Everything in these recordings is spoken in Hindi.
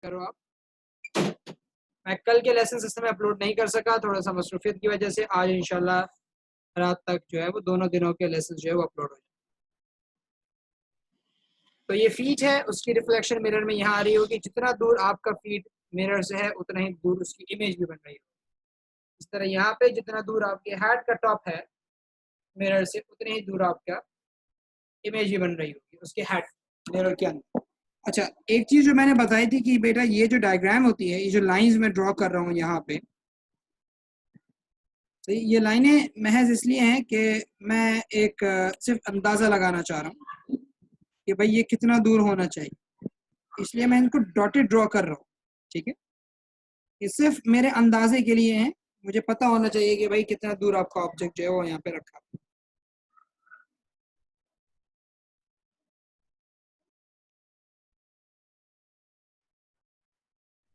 करो आप। मैं कल के लेसन सिस्टम में अपलोड नहीं कर सका, थोड़ा सा मसरूफियत की वजह से। आज इंशाल्लाह रात तक जो है वो दोनों दिनों के लेसन जो है वो अपलोड हो जाए। तो ये फीट है, उसकी रिफ्लेक्शन मिरर में यहाँ आ रही होगी। जितना दूर आपका फीट मिरर से है उतना ही दूर उसकी इमेज भी बन रही होगी। इस तरह यहाँ पे जितना दूर आपके हेड का टॉप है मिरर से, उतने ही दूर आपका इमेज भी बन रही होगी उसके हेड मिरर के अंदर। अच्छा, एक चीज जो मैंने बताई थी कि बेटा ये जो डायग्राम होती है, ये जो लाइंस मैं ड्रॉ कर रहा हूँ यहाँ पे, तो ये लाइनें महज इसलिए हैं कि मैं एक सिर्फ अंदाजा लगाना चाह रहा हूँ कि भाई ये कितना दूर होना चाहिए, इसलिए मैं इनको डॉटेड ड्रॉ कर रहा हूँ। ठीक है, ये सिर्फ मेरे अंदाजे के लिए हैं, मुझे पता होना चाहिए कि भाई कितना दूर आपका ऑब्जेक्ट जो है वो यहाँ पे रखा है।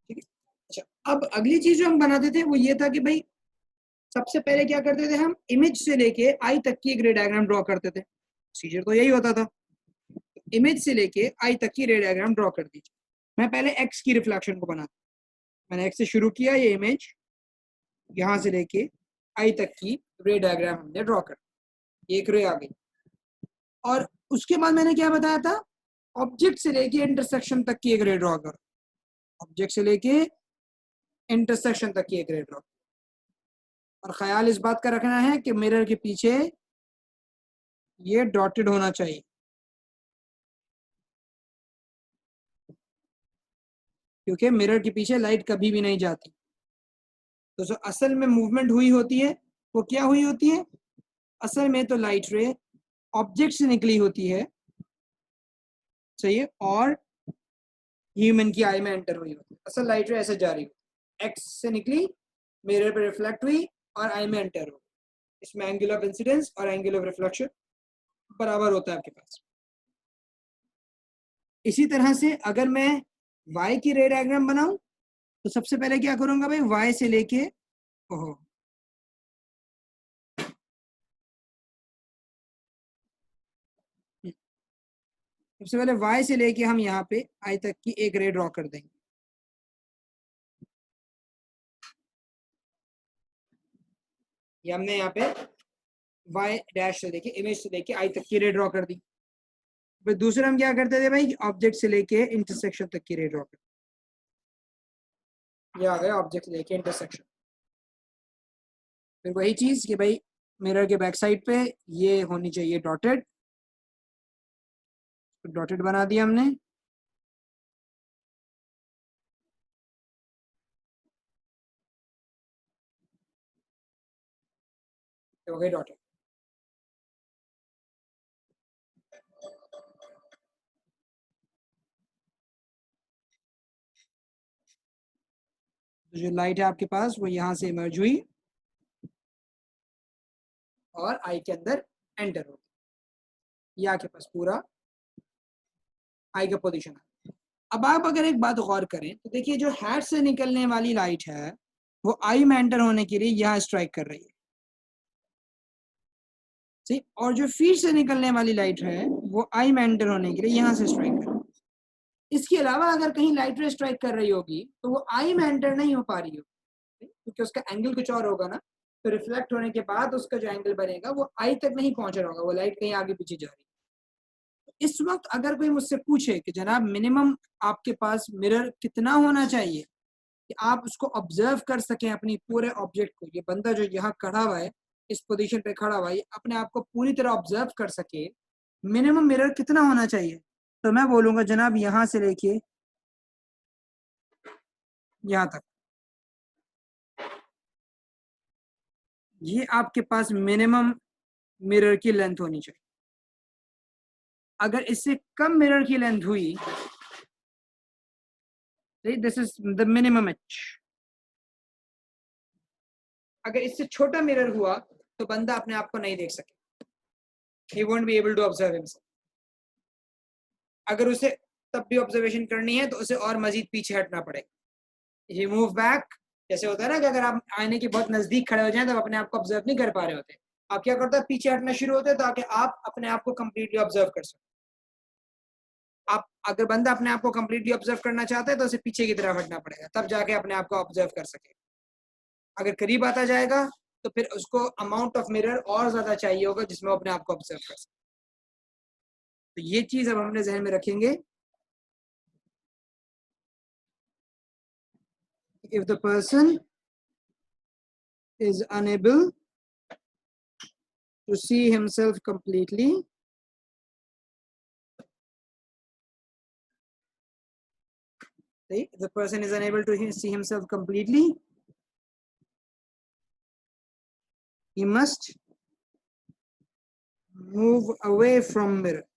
ठीक है। अच्छा, अब अगली चीज जो हम बनाते थे वो ये था कि भाई सबसे पहले क्या करते थे, हम इमेज से लेके आई तक की एक रे डायग्राम ड्रॉ करते थे। प्रोसीजर तो यही होता था, इमेज से लेके आई तक की रे डायग्राम ड्रॉ कर दीजिए। मैं पहले एक्स की रिफ्लेक्शन को बनाता, मैंने एक्स से शुरू किया, ये इमेज यहाँ से लेके आई तक की रे डायग्राम हमने ड्रॉ कर, एक रे आ गई। और उसके बाद मैंने क्या बताया था, ऑब्जेक्ट से लेके इंटरसेक्शन तक की एक रे ड्रॉ कर, ऑब्जेक्ट से लेके इंटरसेक्शन तक की एक रे ड्रॉ। और ख्याल इस बात का रखना है कि मिरर के पीछे ये डॉटेड होना चाहिए, क्योंकि मिरर के पीछे लाइट कभी भी नहीं जाती। तो जो असल में मूवमेंट हुई होती है वो क्या हुई होती है, असल में तो लाइट रे ऑब्जेक्ट से निकली होती है, सही है, और ह्यूमन की आई में एंटर हुई होती है। असल लाइट रे ऐसे जा रही होती है, एक्स से निकली, मिरर पे रिफ्लेक्ट हुई और आई में एंटर हुई। इसमें एंगल ऑफ इंसिडेंस और एंगल ऑफ रिफ्लेक्शन बराबर होता है आपके पास। इसी तरह से अगर मैं y की रे डायग्राम बनाऊं तो सबसे पहले क्या करूंगा भाई, y से लेके, ओहो, सबसे पहले y से लेके हम यहाँ पे i तक की एक रे ड्रॉ कर देंगे। ये हमने यहाँ पे y डैश से लेके, इमेज से लेके i तक की रे ड्रॉ कर दी। फिर दूसरा हम क्या करते थे भाई, ऑब्जेक्ट से लेके इंटरसेक्शन तक की रे ड्रॉ कर, ये आ गया ऑब्जेक्ट से लेके इंटरसेक्शन। फिर वही चीज कि भाई मिरर के बैक साइड पे ये होनी चाहिए डॉटेड, डॉटेड बना दिया हमने। हो गए डॉटेड। तो जो लाइट है आपके पास वो यहाँ से इमर्ज हुई और आई के अंदर एंटर हो गई, ये आपके पास पूरा आई का पोजीशन है। अब आप अगर एक बात गौर करें तो देखिए, जो हेड से निकलने वाली लाइट है वो आई में एंटर होने के लिए यहाँ स्ट्राइक कर रही है, सही, और जो फीट से निकलने वाली लाइट है वो आई में एंटर होने के लिए यहाँ से स्ट्राइक कर रही है। इसके अलावा अगर कहीं लाइट रे स्ट्राइक कर रही होगी तो वो आई में एंटर नहीं हो पा रही होगी, क्योंकि उसका एंगल कुछ और होगा ना, तो रिफ्लेक्ट होने के बाद उसका जो एंगल बनेगा वो आई तक नहीं पहुंच रहा होगा, वो लाइट कहीं आगे पीछे जा रही है। इस वक्त अगर कोई मुझसे पूछे कि जनाब मिनिमम आपके पास मिरर कितना होना चाहिए कि आप उसको ऑब्जर्व कर सकें अपनी पूरे ऑब्जेक्ट को, ये बंदा जो यहाँ खड़ा हुआ है, इस पोजीशन पे खड़ा हुआ है, अपने आप को पूरी तरह ऑब्जर्व कर सके, मिनिमम मिरर कितना होना चाहिए, तो मैं बोलूंगा जनाब यहाँ से लेके यहाँ तक, ये आपके पास मिनिमम मिरर की लेंथ होनी चाहिए। अगर इससे कम मिरर की लेंथ हुई, this is the minimum H. अगर इससे छोटा मिरर हुआ तो बंदा अपने आप को नहीं देख सके, he won't be able to observe himself। अगर उसे तब भी ऑब्जर्वेशन करनी है तो उसे और मजीद पीछे हटना पड़ेगा, he move back। जैसे होता है ना कि अगर आप आईने के बहुत नजदीक खड़े हो जाएं तब अपने आप को ऑब्जर्व नहीं कर पा रहे होते, आप क्या करते हैं, पीछे हटना शुरू होते हैं ताकि आप अपने आप को कंप्लीटली ऑब्जर्व कर सकें। आप अगर बंदा अपने आप को कंप्लीटली ऑब्जर्व करना चाहता है तो उसे पीछे की तरफ हटना पड़ेगा, तब जाके अपने आप को ऑब्जर्व कर सके। अगर करीब आता जाएगा तो फिर उसको अमाउंट ऑफ मिरर और ज्यादा चाहिए होगा जिसमें वो अपने आप को ऑब्जर्व कर सके। तो ये चीज अब हम अपने जहन में रखेंगे। If the person is unable to see himself completely, if the person is unable to see himself completely, he must move away from mirror.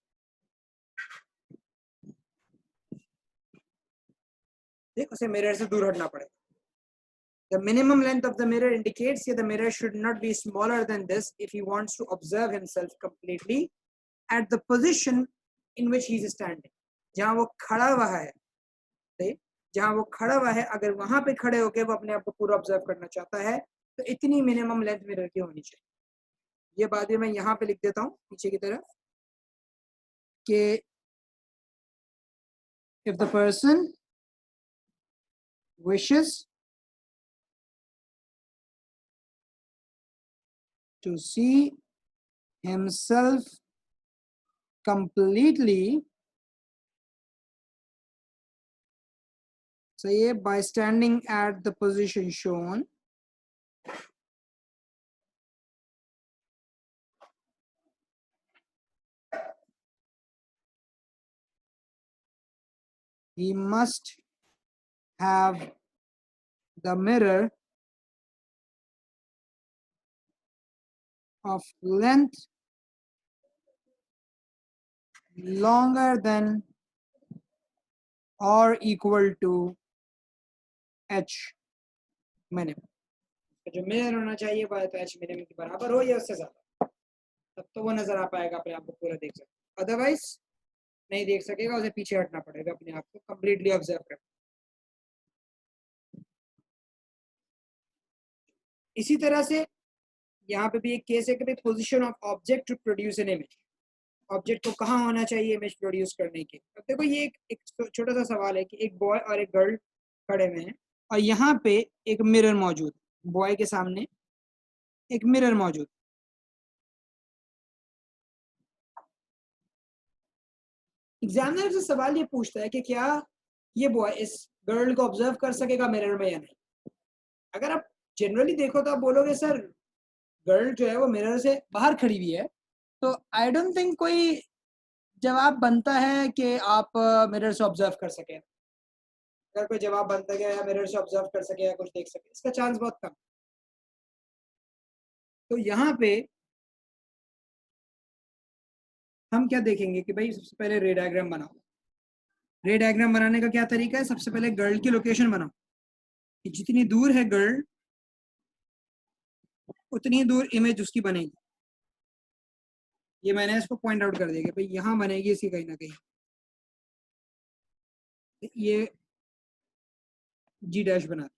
उसे मिरर से दूर हटना पड़ेगा। The minimum length of the mirror indicates that the mirror should not be smaller than this if he wants to observe himself completely at the position in which he is standing. जहाँ वो खड़ा हुआ है, जहाँ वो खड़ा हुआ है, अगर वहां पे खड़े होकर वो अपने आप को पूरा ऑब्जर्व करना चाहता है तो इतनी मिनिमम लेंथ मिरर की होनी चाहिए। ये बात मैं यहाँ पे लिख देता हूँ पीछे की तरफ कि if the person wishes to see himself completely, say by standing at the position shown, he must have the mirror of length longer than or equal to h minimum. जो मिरर होना चाहिए वह तो h minimum के बराबर हो या उससे ज्यादा, तब तो वो नजर आ पाएगा, अपने आप को पूरा देख सकता। अदरवाइज नहीं देख सकेगा, उसे पीछे हटना पड़ेगा अपने आप को कंप्लीटली ऑब्जर्व कर। इसी तरह से यहाँ पे भी एक केस है कि position of object to produce an image, object को कहाँ होना चाहिए इमेज प्रोड्यूस करने के। अब देखो ये एक छोटा सा सवाल है कि एक बॉय और एक गर्ल खड़े हुए हैं और यहाँ पे एक मिरर मौजूद, बॉय के सामने एक मिरर मौजूद। एग्जामिनर से सवाल ये पूछता है कि क्या ये बॉय इस गर्ल को ऑब्जर्व कर सकेगा मिरर में या नहीं। अगर आप जनरली देखो तो आप बोलोगे सर गर्ल जो है वो मिरर से बाहर खड़ी हुई है, तो आई डोंट थिंक कोई जवाब बनता है कि आप मिरर से ऑब्जर्व कर सके। अगर कोई जवाब बनता है या मिरर से ऑब्जर्व कर सके या कुछ देख सके, इसका चांस बहुत कम। तो यहाँ पे हम क्या देखेंगे कि भाई सबसे पहले रे डायग्राम बनाओ। रे डायग्राम बनाने का क्या तरीका है, सबसे पहले गर्ल की लोकेशन बनाओ कि जितनी दूर है गर्ल उतनी दूर इमेज उसकी बनेगी। ये मैंने इसको पॉइंट आउट कर दिया कि भाई यहाँ बनेगी इसकी कहीं ना कहीं, ये जी डैश बना।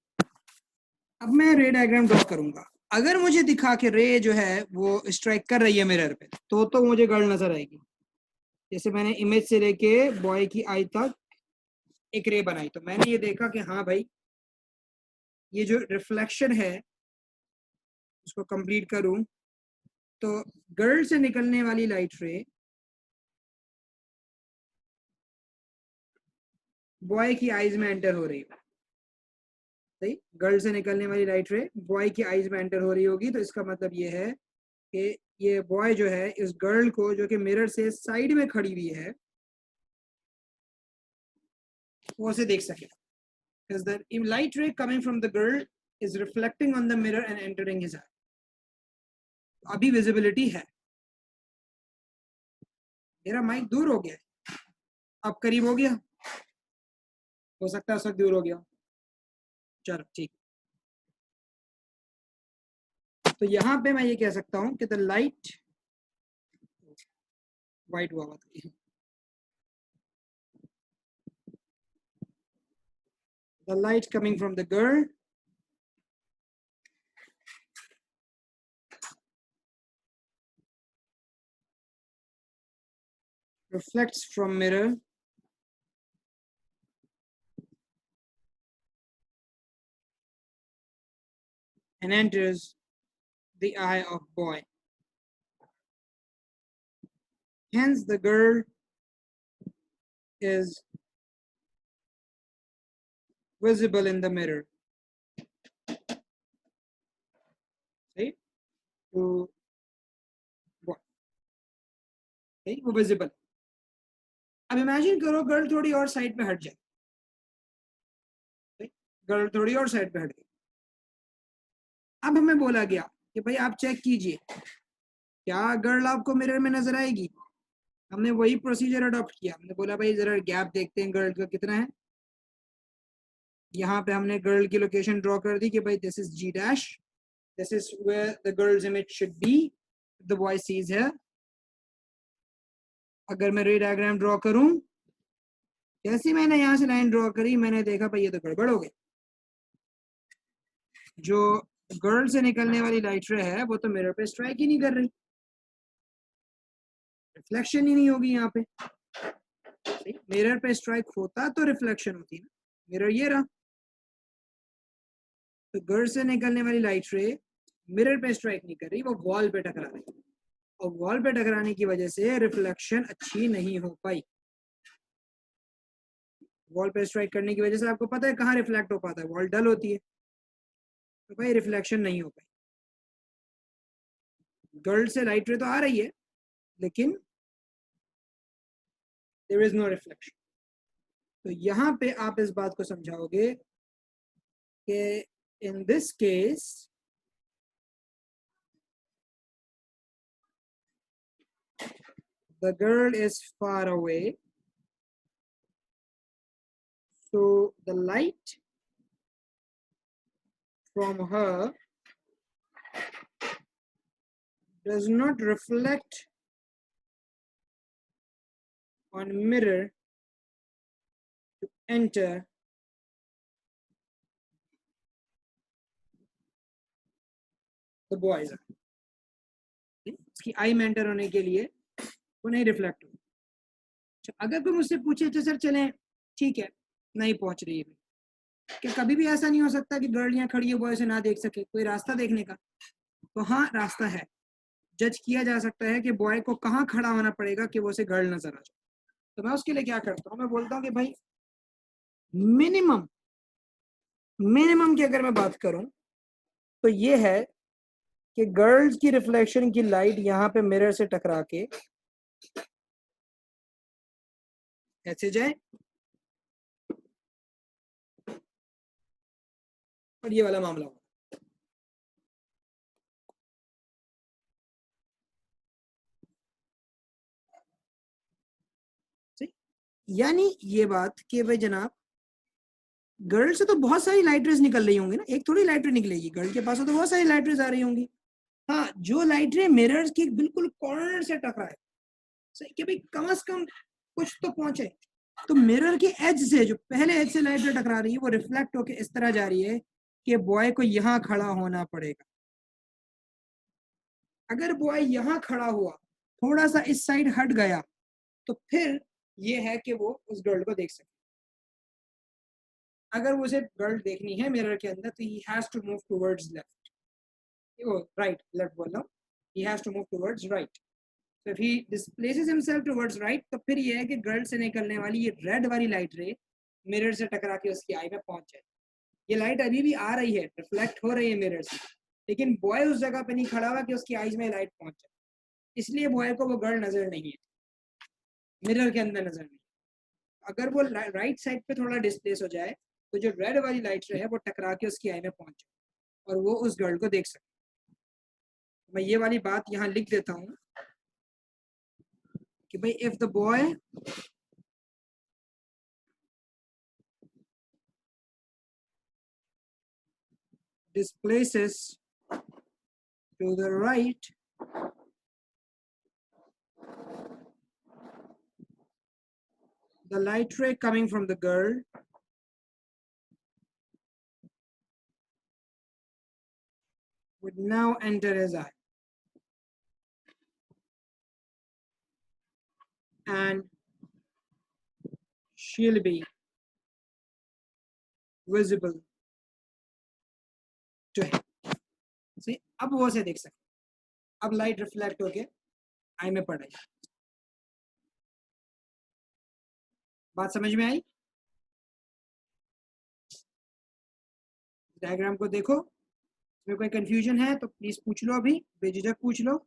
अब मैं रे डायग्राम ड्रॉ करूंगा। अगर मुझे दिखा कि रे जो है वो स्ट्राइक कर रही है मिरर पे, तो मुझे गर्ल नजर आएगी। जैसे मैंने इमेज से लेके बॉय की आई तक एक रे बनाई, तो मैंने ये देखा कि हाँ भाई ये जो रिफ्लेक्शन है उसको कंप्लीट करूं तो गर्ल से निकलने वाली लाइट रे बॉय की आईज में एंटर हो रही है। सही, गर्ल से निकलने वाली लाइट रे बॉय की आईज में एंटर हो रही होगी, तो इसका मतलब ये है कि ये बॉय जो है इस गर्ल को जो कि मिरर से साइड में खड़ी हुई है वो उसे देख सके। Because the light ray coming from the girl is reflecting on the mirror and entering his eye. अभी विजिबिलिटी है। मेरा माइक दूर हो गया, अब करीब हो गया, हो सकता है उस वक्त दूर हो गया। चलो ठीक। तो यहाँ पे मैं ये कह सकता हूँ कि द लाइट वाइट हुआ था, the light coming from the girl reflects from mirror and enters the eye of boy. Hence the girl is visible in the mirror. See? To boy. Okay? वो visible. अब इमेजिन करो गर्ल थोड़ी और साइड पे हट जाए. गर्ल थोड़ी और साइड पे हट गई. अब हमें बोला गया कि भाई आप चेक कीजिए क्या गर्ल आपको मिरर में नजर आएगी. हमने वही प्रोसीजर अडॉप्ट किया. हमने बोला भाई जरा गैप देखते हैं गर्ल का कितना है. यहाँ पे हमने गर्ल की लोकेशन ड्रॉ कर दी कि भाई this is G dash, this is where the girl's image should be, the boy sees है. अगर मैं रे डायग्राम ड्रॉ करूं, जैसे मैंने यहाँ से लाइन ड्रॉ करी, मैंने देखा भाई ये तो गड़बड़ हो गई. जो गर्ल से निकलने वाली लाइट रे है वो तो मिरर पे स्ट्राइक ही नहीं कर रही, रिफ्लेक्शन ही नहीं होगी यहाँ पे. मिरर पे स्ट्राइक होता तो रिफ्लेक्शन होती ना. मिरर ये रहा, तो गर्ल से निकलने वाली लाइट रे मिरर पे स्ट्राइक नहीं कर रही, वो वॉल पे टकरा रही. और वॉल पे टकराने की वजह से रिफ्लेक्शन अच्छी नहीं हो पाई. वॉल पे स्ट्राइक करने की वजह से आपको पता है कहाँ रिफ्लेक्ट हो पाता है, वॉल डल होती है, तो भाई रिफ्लेक्शन नहीं हो पाई. गर्ल से लाइट रे तो आ रही है लेकिन देयर इज नो रिफ्लेक्शन. तो यहाँ पे आप इस बात को समझाओगे कि in this case the girl is far away, so the light from her does not reflect on mirror to enter the boy's eye. उसकी आई में एंटर होने के लिए वो नहीं रिफ्लेक्ट हो. अगर कोई मुझसे पूछे अच्छा सर चलें, ठीक है नहीं पहुंच रही है, क्या कभी भी ऐसा नहीं हो सकता कि गर्ल यहाँ खड़ी है बॉय से ना देख सके, कोई रास्ता देखने का? तो हाँ रास्ता है. जज किया जा सकता है कि बॉय को कहाँ खड़ा होना पड़ेगा कि वो उसे गर्ल नजर आ जाए. तो मैं उसके लिए क्या करता हूँ, मैं बोलता हूँ कि भाई मिनिमम मिनिमम की अगर मैं बात करूं तो ये है कि गर्ल्स की रिफ्लेक्शन की लाइट यहाँ पे मिरर से टकरा के ऐसे जाए और ये वाला मामला हो. यानी ये बात कि भाई जनाब गर्ल से तो बहुत सारी लाइट रेज निकल रही होंगी ना, एक थोड़ी लाइट रे निकलेगी. गर्ल के पास तो बहुत सारी लाइट रेज आ रही होंगी. हाँ जो लाइट रे मिरर्स की बिल्कुल कॉर्नर से टकराए, सही कि भाई कम से कम कुछ तो पहुंचे. तो मिरर के एज से, जो पहले एज से लाइट रे टकरा रही है, वो रिफ्लेक्ट होके इस तरह जा रही है कि बॉय को यहाँ खड़ा होना पड़ेगा. अगर बॉय यहाँ खड़ा हुआ, थोड़ा सा इस साइड हट गया, तो फिर ये है कि वो उस गर्ल को देख सके. अगर उसे गर्ल देखनी है मिरर के अंदर तो he has to move towards left, right, left बोल रहा हूँ, he has to move towards right. तो if he displaces himself towards right, तो फिर ये है कि गर्ल से निकलने वाली ये रेड वाली लाइट रे मिरर से टकरा के उसकी आई में पहुंच जाए. ये लाइट अभी भी आ रही है, रिफ्लेक्ट हो रही है मिरर से, लेकिन बॉय उस जगह पे नहीं खड़ा हुआ कि उसकी आईज में लाइट पहुंच जाए. इसलिए बॉय को वो गर्ल नजर नहीं है, मिरर के अंदर नजर नहीं. अगर वो राइट साइड पे थोड़ा डिस्प्लेस हो जाए तो जो रेड वाली लाइट है वो टकरा के उसकी आई में पहुंच जाए और वो उस गर्ल को देख सके. मैं ये वाली बात यहाँ लिख देता हूँ कि भाई if the boy displaces to the right, the light ray coming from the girl would now enter his eye and she'll be visible to him. सही, अब वो से देख सकते, अब लाइट रिफ्लेक्ट होके आई में पड़ रही है। बात समझ में आई? डायग्राम को देखो, इसमें कोई कंफ्यूजन है तो प्लीज पूछ लो, अभी बेझिझक पूछ लो।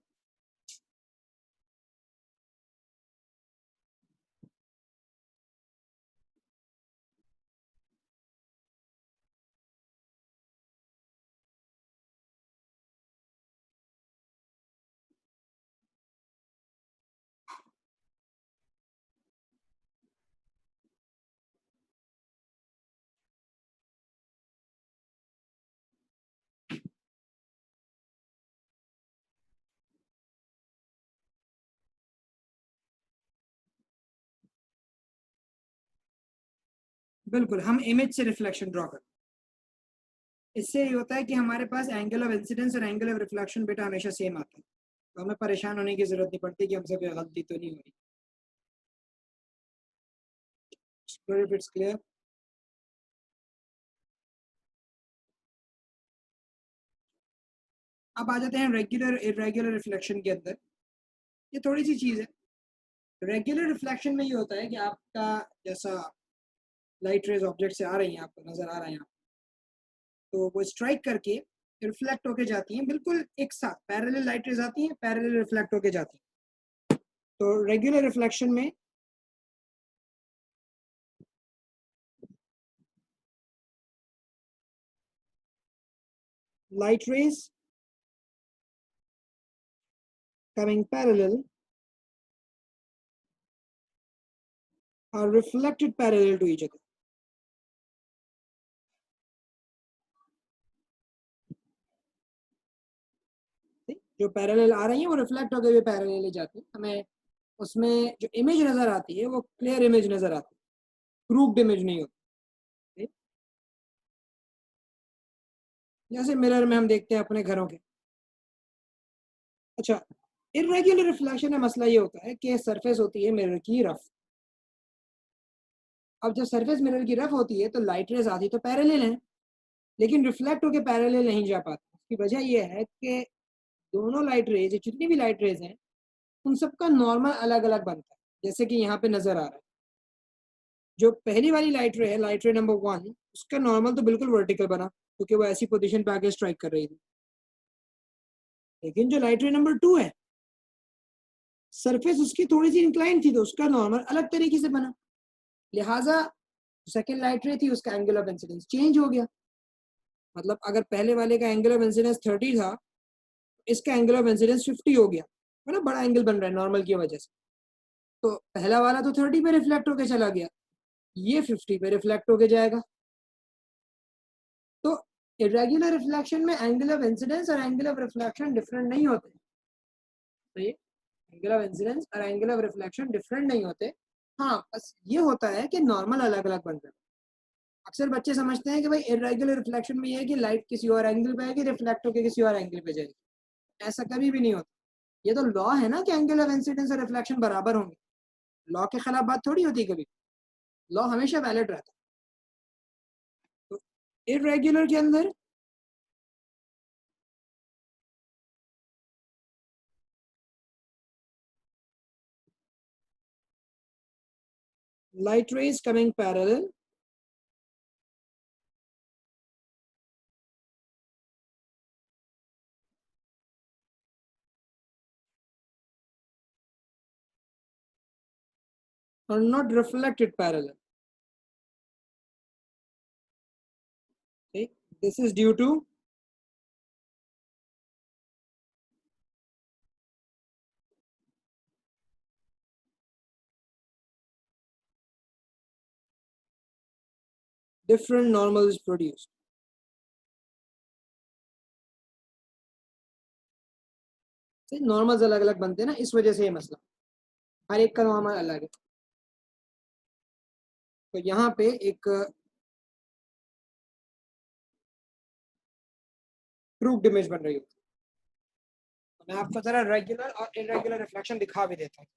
बिल्कुल, हम इमेज से रिफ्लेक्शन ड्रॉ करते हैं। इससे ये होता है कि हमारे पास एंगल ऑफ इंसिडेंस और एंगल ऑफ रिफ्लेक्शन बेटा हमेशा सेम आता है, तो हमें परेशान होने की जरूरत नहीं पड़ती कि हमसे कोई गलती तो नहीं हो रही। It's clear. अब आ जाते हैं रेगुलर इरेगुलर रिफ्लेक्शन के अंदर। ये थोड़ी सी चीज है। रेगुलर रिफ्लेक्शन में ये होता है कि आपका जैसा लाइट रेज ऑब्जेक्ट से आ रही हैं, आपको नजर आ रहा है यहाँ, तो वो स्ट्राइक करके रिफ्लेक्ट होके जाती हैं, बिल्कुल एक साथ पैरेलल लाइट रेज आती हैं, पैरेलल रिफ्लेक्ट होके जाती हैं। तो रेगुलर रिफ्लेक्शन में light rays coming parallel are reflected parallel to each other. जो पैरेलल आ रही हैं वो रिफ्लेक्ट होकर भी पैरेलल जाती है, हमें उसमें जो इमेज नजर आती है वो क्लियर इमेज नजर आती है, ग्रुप्ड इमेज नहीं होती। जैसे मिरर में हम देखते हैं अपने घरों के। अच्छा, इरेगुलर रिफ्लेक्शन में मसला ये होता है कि सरफेस होती है मिरर की रफ। अब जब सरफेस मिरर की रफ होती है तो लाइट रेज आती तो पैरेलल है, लेकिन रिफ्लेक्ट होकर पैरेलल नहीं जा पाती। इसकी वजह यह है कि दोनों लाइट रेज, जितनी भी लाइट रेज हैं, उन सबका नॉर्मल अलग अलग बनता है। जैसे कि यहाँ पे नजर आ रहा है, जो पहली वाली लाइट रे है, लाइट रे नंबर 1, उसका नॉर्मल तो बिल्कुल वर्टिकल बना क्योंकि वो ऐसी पोजीशन पे आके स्ट्राइक कर रही थी। लेकिन जो लाइट रे नंबर 2 है, सरफेस उसकी थोड़ी सी इंक्लाइन थी तो उसका नॉर्मल अलग तरीके से बना। लिहाजा सेकेंड लाइट रे थी, उसका एंगल ऑफ इंसिडेंस चेंज हो गया। मतलब अगर पहले वाले का एंगल ऑफ इंसिडेंस 30 था, इसका एंगल ऑफ इंसिडेंस 50 हो गया, है ना, बड़ा एंगल बन रहा है नॉर्मल की वजह से। तो पहला वाला तो 30 पे रिफ्लेक्ट होके चला गया, ये 50 पे रिफ्लेक्ट होके जाएगा। तो इरेगुलर रिफ्लेक्शन में एंगल ऑफ इंसिडेंस और एंगल ऑफ रिफ्लेक्शन डिफरेंट नहीं होते। तो ये एंगल ऑफ इंसिडेंस और एंगल ऑफ रिफ्लेक्शन डिफरेंट नहीं होते। हाँ, बस ये होता है कि नॉर्मल अलग अलग बन रहे हैं। अक्सर बच्चे समझते हैं कि भाई इरेगुलर रिफ्लेक्शन में ये है कि लाइट किसी और एंगल पे आएगी, रिफ्लेक्ट होकर किसी और एंगल पे जाएगी। ऐसा कभी भी नहीं होता। ये तो लॉ है ना कि एंगल ऑफ इंसिडेंस और रिफ्लेक्शन बराबर होंगे। लॉ के खिलाफ बात थोड़ी होती कभी। लॉ हमेशा वैलिड रहता है। तो इरेगुलर के अंदर light rays coming parallel are not reflected parallel. Okay, this is due to different normals produced. Normals अलग अलग बनते हैं ना, इस वजह से ये मसला, हर एक का नॉर्मल अलग है। तो यहाँ पे एक प्रूफ्ड इमेज बन रही होती है। मैं आपको जरा रेगुलर और इरेगुलर रिफ्लेक्शन दिखा भी देता हूँ।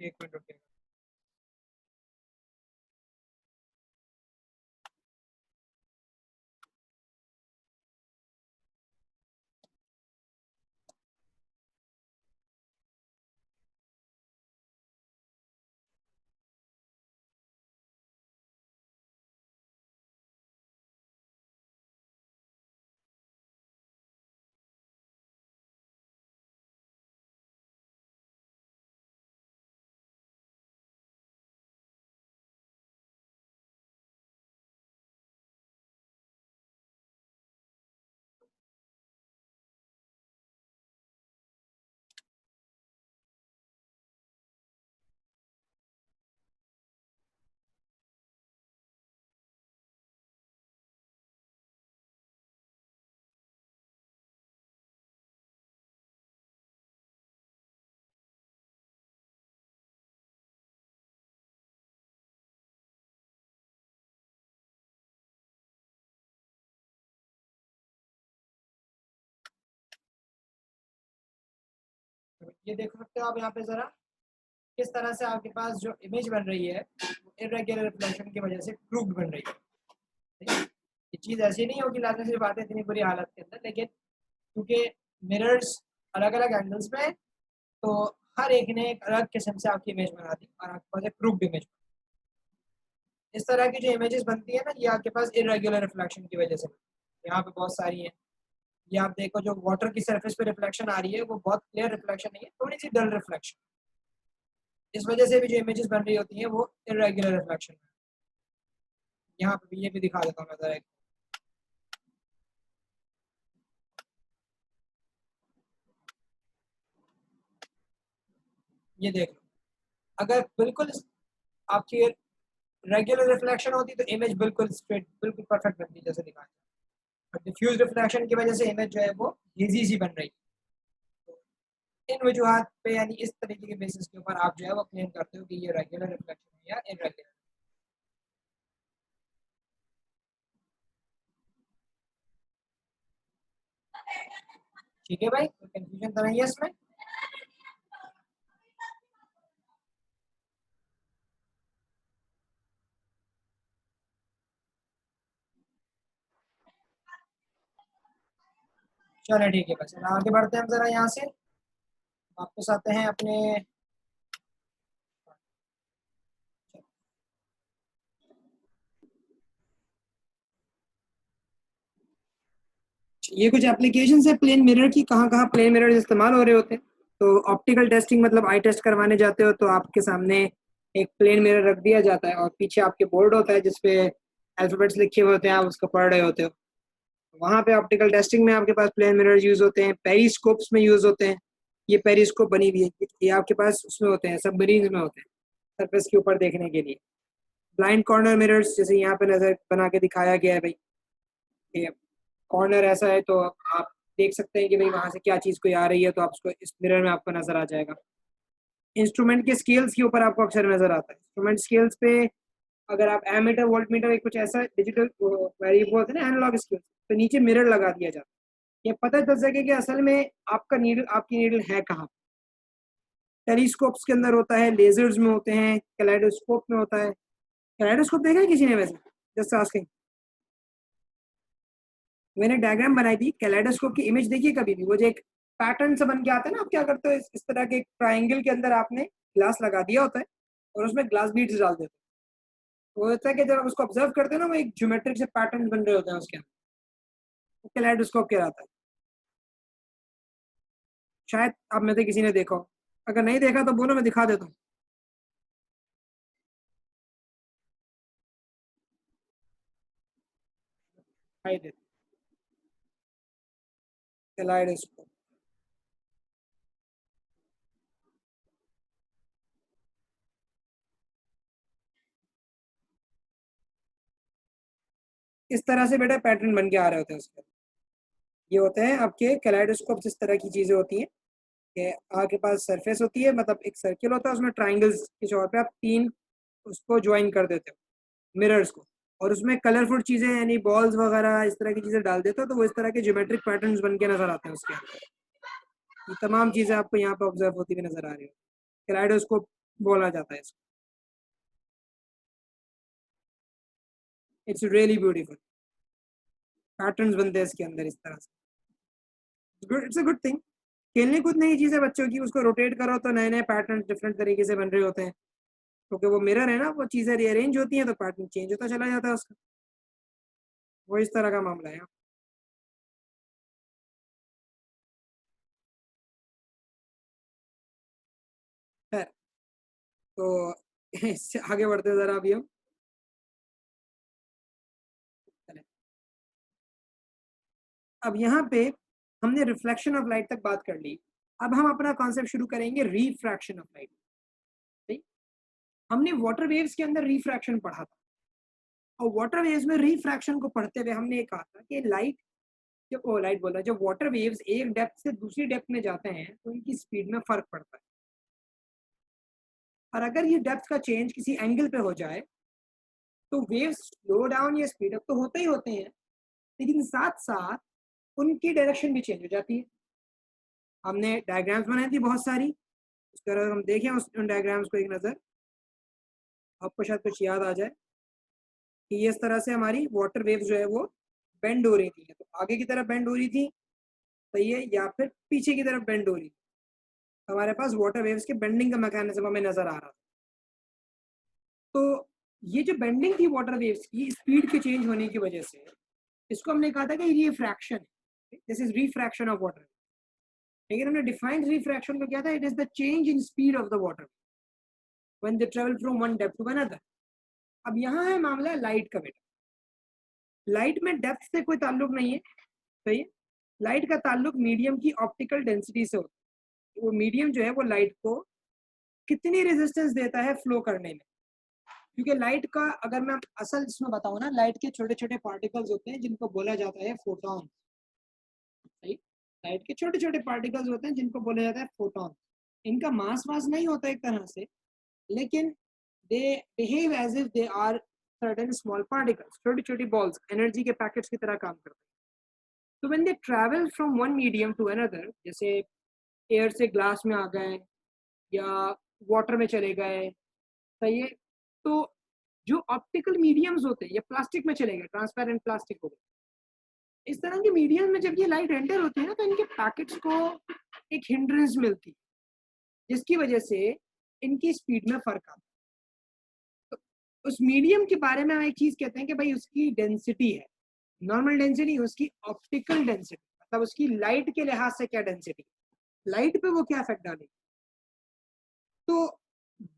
एक मिनट रुकिए। ये देख सकते हो आप यहाँ पे जरा किस तरह से आपके पास जो इमेज बन रही है इरेगुलर रिफ्लेक्शन की वजह से क्रूक्ड बन रही है। ठीक है? ये चीज़ ऐसी नहीं होगी लाने से बात है इतनी बुरी हालत के अंदर, लेकिन क्योंकि मिरर्स अलग अलग एंगल्स में है, तो हर एक ने एक अलग किस्म से आपकी इमेज बना दी और आपके पास एक क्रूक्ड इमेज। इस तरह की जो इमेजेस बनती है ना, ये आपके पास इरेगुलर रिफ्लेक्शन की वजह से। यहाँ पे बहुत सारी हैं। ये आप देखो जो वाटर की सरफेस पे रिफ्लेक्शन आ रही है वो बहुत क्लियर रिफ्लेक्शन नहीं है, थोड़ी सी डल रिफ्लेक्शन। इस वजह से भी जो इमेजेस बन रही होती हैं वो इरेगुलर रिफ्लेक्शन है। यहाँ पे भी ये भी दिखा देता हूँ मैं जरा एक। ये देख लो, अगर बिल्कुल आपकी रेगुलर रिफ्लेक्शन होती तो इमेज बिल्कुल स्ट्रेट बिल्कुल परफेक्ट बनती जैसे दिखाया। और डिफ्यूज रिफ्लेक्शन की वजह से इमेज जो है वो हेजी सी बन रही है। तो इन वजूहत पे यानी इस तरीके के बेसिस के ऊपर आप जो है वो क्लेम करते हो कि ये रेगुलर रिफ्लेक्शन है या इरेगुलर। ठीक है भाई, कोई कंफ्यूजन तो नहीं है इसमें? चलो ठीक है, बस आगे बढ़ते हैं हम जरा यहाँ से वापस आते हैं अपने। ये कुछ एप्लीकेशन है प्लेन मिरर की, कहाँ कहाँ प्लेन मिरर इस्तेमाल हो रहे होते हैं। तो ऑप्टिकल टेस्टिंग मतलब आई टेस्ट करवाने जाते हो तो आपके सामने एक प्लेन मिरर रख दिया जाता है और पीछे आपके बोर्ड होता है जिसपे अल्फाबेट्स लिखे हुए होते हैं, आप उसको पढ़ रहे होते हो। वहाँ पे ऑप्टिकल टेस्टिंग में आपके पास प्लेन मिरर यूज होते हैं, पेरिस्कोप्स में यूज होते हैं। ये पेरिस्कोप बनी हुई है, ये आपके पास उसमें होते हैं, सबमरीन में होते हैं, सरफेस के ऊपर देखने के लिए। ब्लाइंड कॉर्नर मिरर्स जैसे यहाँ पे नजर बना के दिखाया गया है भाई, ये कॉर्नर ऐसा है तो आप देख सकते हैं कि भाई वहां से क्या चीज कोई आ रही है तो आप उसको इस मिरर में आपको नजर आ जाएगा। इंस्ट्रूमेंट के स्केल्स के ऊपर आपको अक्सर नजर आता है, इंस्ट्रूमेंट स्केल्स पे अगर आप एमीटर वोल्ट मीटर एक कुछ ऐसा डिजिटल वेरिएबल होता है ना एनालॉग स्केल्स, तो नीचे मिरर लगा दिया जाता है। ये पता चल सके कि असल में आपका नीडल आपकी नीडल है कहाँ। टेलीस्कोप्स के अंदर होता है, लेजर्स में होते हैं, कैलेडोस्कोप में होता है। कैलेडोस्कोप देखा है किसी ने वैसे? Just asking. मैंने डायग्राम बनाई थी कैलेडोस्कोप की, इमेज देखिए कभी भी, वो जो एक पैटर्न से बन के आता है ना, आप क्या करते हो इस तरह के ट्राइंगल के अंदर आपने ग्लास लगा दिया होता है और उसमें ग्लास बीड्स डाल देते हो। वो होता है कि जब आप उसको ऑब्जर्व करते हो ना, वो एक ज्योमेट्रिक से पैटर्न बन रहे होते हैं उसके अंदर, वो कैलेडोस्कोप कहलाता है। शायद आप में से किसी ने देखा हो, अगर नहीं देखा तो बोलो मैं दिखा देता हूँ। कैलेडोस्कोप इस तरह से बेटा पैटर्न बन के आ रहे होते हैं उसके अंदर। ये होते हैं आपके कैलेडोस्कोप, इस तरह की चीजें होती हैं कि आपके पास सरफेस होती है, मतलब एक सर्किल होता है, उसमें ट्राइंगल्स के तौर पे आप तीन उसको ज्वाइन कर देते हो मिरर्स को, और उसमें कलरफुल चीजें यानी बॉल्स वगैरह इस तरह की चीजें डाल देते हो तो वो इस तरह के ज्योमेट्रिक पैटर्न्स बन के नजर आते हैं उसके अंदर। ये तमाम चीजें आपको यहाँ पे ऑब्जर्व होती हुई नजर आ रही है। कैलाइडोस्कोप बोला जाता है इसको। इट्स रियली ब्यूटीफुल, पैटर्न्स बनते हैं इसके अंदर इस तरह से। Good, it's a good thing. खेलने कूदने की चीज़ है बच्चों की, उसको रोटेट करो तो नए नए पैटर्न डिफरेंट तरीके से बन रहे होते हैं, क्योंकि वो मिरर है ना, वो चीज़ें रीअरेंज होती हैं तो पैटर्न चेंज होता चला जाता है उसका। वो इस तरह का मामला है। खैर, तो इससे आगे बढ़ते जरा अभी हम चलें। अब यहाँ पे हमने रिफ्लेक्शन ऑफ लाइट तक बात कर ली। अब हम अपना कॉन्सेप्ट शुरू करेंगे रिफ्रैक्शन ऑफ लाइट। ठीक, हमने वाटर वेव्स के अंदर रिफ्रैक्शन पढ़ा था, और वाटर वेव्स में रिफ्रैक्शन को पढ़ते हुए हमने ये कहा था कि लाइट, जब लाइट बोल रहा है, जब वाटर वेव्स एक डेप्थ से दूसरी डेप्थ में जाते हैं तो उनकी स्पीड में फर्क पड़ता है, और अगर ये डेप्थ का चेंज किसी एंगल पे हो जाए तो वेव्स स्लो डाउन या स्पीड अप तो होते ही होते हैं, लेकिन साथ साथ उनकी डायरेक्शन भी चेंज हो जाती है। हमने डायग्राम्स बनाई थी बहुत सारी, उसके अगर हम देखें उन डायग्राम्स को एक नज़र, आपको शायद कुछ याद आ जाए कि ये इस तरह से हमारी वाटर वेव्स जो है वो बेंड हो रही थी, तो आगे की तरफ बेंड हो रही थी, सही है, या फिर पीछे की तरफ बेंड हो रही थी। हमारे पास वाटर वेव्स के बेंडिंग का मैकेनिज्म हमें नजर आ रहा था। तो ये जो बेंडिंग थी वाटर वेव्स की स्पीड के चेंज होने की वजह से, इसको हमने कहा था कि ये फ्रैक्शन है, this is refraction of water. लेकिन हमने डिफाइंड रिफ्रैक्शन को क्या था, it is the change in speed of the water when they travel from one depth to another. अब यहाँ है मामला लाइट का बेटा, लाइट में डेप्थ से कोई ताल्लुक नहीं है, सही है, लाइट का ताल्लुक मीडियम की ऑप्टिकल डेंसिटी से होता है। वो मीडियम जो है वो लाइट को कितनी रेजिस्टेंस देता है फ्लो करने में, क्योंकि लाइट का अगर मैं असल इसमें बताऊं ना, लाइट के छोटे छोटे पार्टिकल्स होते हैं जिनको बोला जाता है फोटॉन, सही, लाइट के छोटे छोटे पार्टिकल्स होते हैं जिनको बोला जाता है फोटॉन। इनका मास वास नहीं होता एक तरह से, लेकिन they behave as if they are certain small particles, छोटी छोटी बॉल्स, एनर्जी के पैकेट्स की तरह काम करते हैं। तो when they travel from one medium to another, जैसे एयर से ग्लास में आ गए या वाटर में चले गए, सही है, तो जो ऑप्टिकल मीडियम्स होते हैं, या प्लास्टिक में चले गए, ट्रांसपेरेंट प्लास्टिक हो गए, इस तरह के मीडियम में जब ये लाइट एंटर होती है ना, तो इनके पैकेट्स को एक हिंड्रेंस मिलती है, जिसकी वजह से इनकी स्पीड में फर्क आता है। तो उस मीडियम के बारे में हम एक चीज कहते हैं कि भाई उसकी डेंसिटी है, नॉर्मल डेंसिटी, उसकी ऑप्टिकल डेंसिटी, मतलब उसकी लाइट के लिहाज से क्या डेंसिटी, लाइट पे वो क्या इफेक्ट डालेगी। तो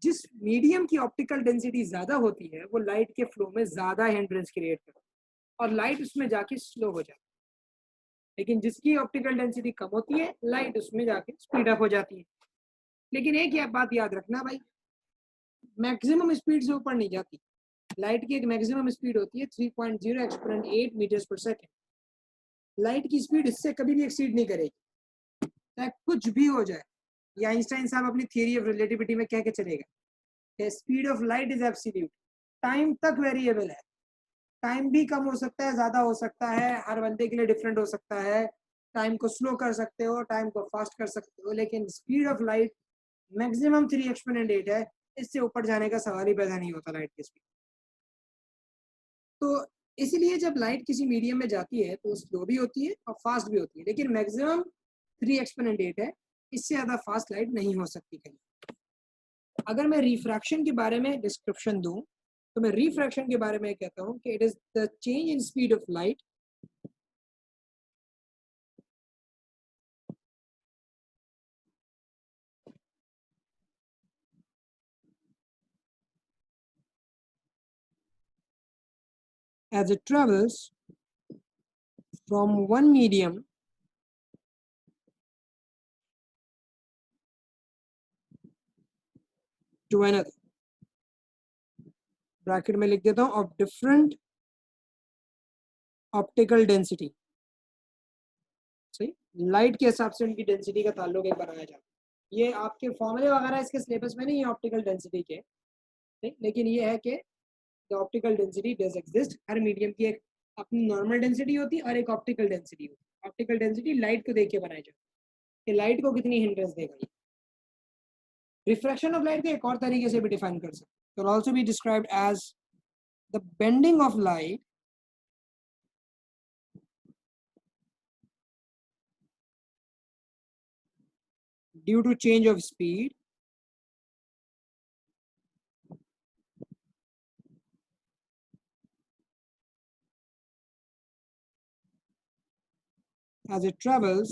जिस मीडियम की ऑप्टिकल डेंसिटी ज्यादा होती है वो लाइट के फ्लो में ज्यादा हिंड्रेंस क्रिएट करती है और लाइट उसमें जाके स्लो हो जाती है, लेकिन जिसकी ऑप्टिकल डेंसिटी कम होती है लाइट उसमें जाके स्पीड अप हो जाती है। लेकिन एक बात याद रखना भाई, मैक्सिमम स्पीड से ऊपर नहीं जाती। लाइट की एक मैक्सिमम स्पीड होती है 3.0 एक्सपोनेंट 8 मीटर्स पर सेकेंड। लाइट की स्पीड इससे कभी भी एक्सीड नहीं करेगी, चाहे कुछ भी हो जाए। या आइंस्टाइन साहब अपनी थियरी ऑफ रिलेटिविटी में कह के चलेगा, speed of light is absolute, time तक वेरिएबल है, टाइम भी कम हो सकता है, ज्यादा हो सकता है, हर बंदे के लिए डिफरेंट हो सकता है, टाइम को स्लो कर सकते हो, टाइम को फास्ट कर सकते हो, लेकिन speed of light maximum 3 exponent 8 है, इससे ऊपर जाने का सवाल ही पैदा नहीं होता लाइट की स्पीड। तो इसीलिए जब लाइट किसी मीडियम में जाती है तो स्लो भी होती है और फास्ट भी होती है, लेकिन मैक्सिमम 3 एक्सपोनेंट 8 है, इससे ज्यादा फास्ट लाइट नहीं हो सकती कहीं। अगर मैं रिफ्रैक्शन के बारे में डिस्क्रिप्शन दूं तो मैं रिफ्रैक्शन के बारे में कहता हूं कि it is the change in speed of light as it travels from one medium to another, bracket में लिख देता हूं, ऑफ डिफरेंट ऑप्टिकल डेंसिटी, सही, लाइट के हिसाब से उनकी डेंसिटी का ताल्लुक एक बनाया जाता है। ये आपके फॉर्मूले वगैरह इसके सिलेबस में नहीं है ऑप्टिकल डेंसिटी के, लेकिन ये है कि the optical density does exist, her medium की एक अपनी नॉर्मल डेंसिटी होती है और एक ऑप्टिकल डेंसिटी होती है। ऑप्टिकल डेंसिटी लाइट को देख के बनाई जाती है कि लाइट को कितनी हिंड्रेंस देगा ये। रिफ्रैक्शन ऑफ लाइट को एक और तरीके से भी डिफाइन कर सकते हैं, also be described as the bending of light due to change of speed as it travels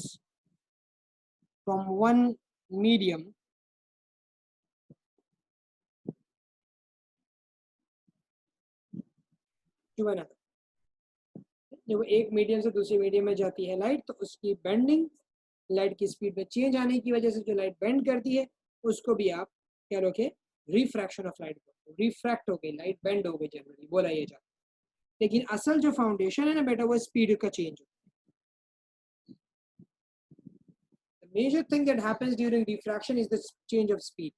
from one medium to another. जब वो एक मीडियम से दूसरे मीडियम में जाती है लाइट, तो उसकी बेंडिंग, लाइट की स्पीड में चेंज आने की वजह से जो लाइट बेंड करती है, उसको भी आप क्या लोगे, रिफ्रैक्शन ऑफ लाइट, रिफ्रैक्ट हो गई लाइट, बेंड हो गई, जनरली बोला ये जाता है। लेकिन असल जो फाउंडेशन है ना बेटा, वो स्पीड का चेंज होता है। The major thing that happens during diffraction is the change of speed.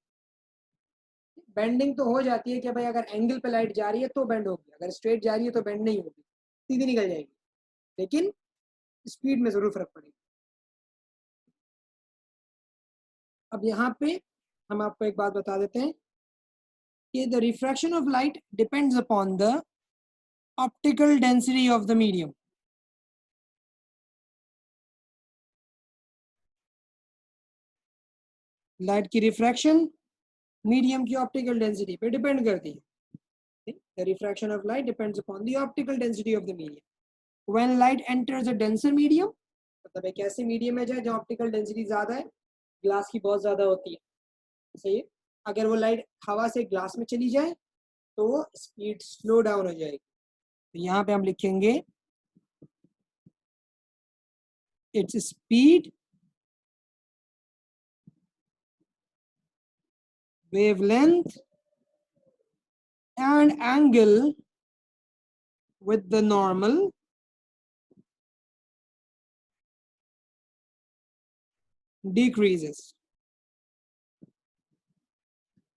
Bending तो हो जाती है कि भाई अगर एंगल पे लाइट जा रही है तो बेंड होगी, अगर स्ट्रेट जा रही है तो बेंड नहीं होगी, सीधी निकल जाएगी, लेकिन स्पीड में जरूर फर्क पड़ेगा। अब यहाँ पे हम आपको एक बात बता देते हैं कि the refraction of light depends upon the optical density of the medium. Light की रिफ्रैक्शन मीडियम की ऑप्टिकल डेंसिटी पे डिपेंड करती है। The refraction of light depends upon the optical density of the medium. When light enters a denser medium, मतलब एक ऐसे मीडियम में जाए जहाँ ऑप्टिकल डेंसिटी ज्यादा है, ग्लास की बहुत ज्यादा होती है, सही है। अगर वो लाइट हवा से ग्लास में चली जाए तो वो स्पीड स्लो डाउन हो जाएगी। तो यहाँ पे हम लिखेंगे its speed, wavelength and angle with the normal decreases।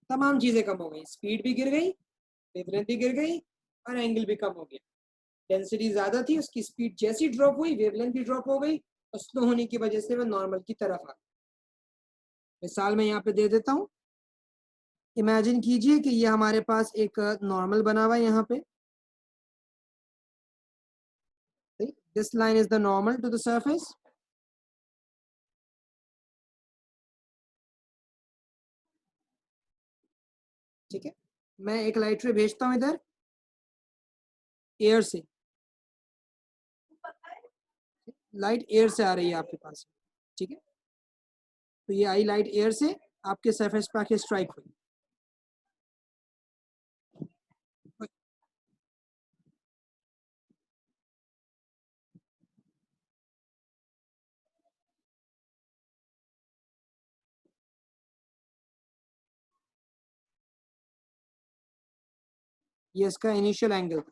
तमाम चीजें कम हो गई, स्पीड भी गिर गई, वेवलेंथ भी गिर गई, और एंगल भी कम हो गया। डेंसिटी ज्यादा थी, उसकी स्पीड जैसी ड्रॉप हुई, वेवलेंथ भी ड्रॉप हो गई, और स्लो होने की वजह से वो नॉर्मल की तरफ आ गई। मिसाल मैं यहाँ पे दे देता हूँ। इमेजिन कीजिए कि ये हमारे पास एक नॉर्मल बना हुआ है यहाँ पे। This line is the normal to the surface. ठीक है, मैं एक लाइट रे भेजता हूँ इधर एयर से, लाइट एयर से आ रही है आपके पास, ठीक है। तो ये आई लाइट एयर से, आपके सरफेस पे आके स्ट्राइक हुई। ये इसका इनिशियल एंगल था।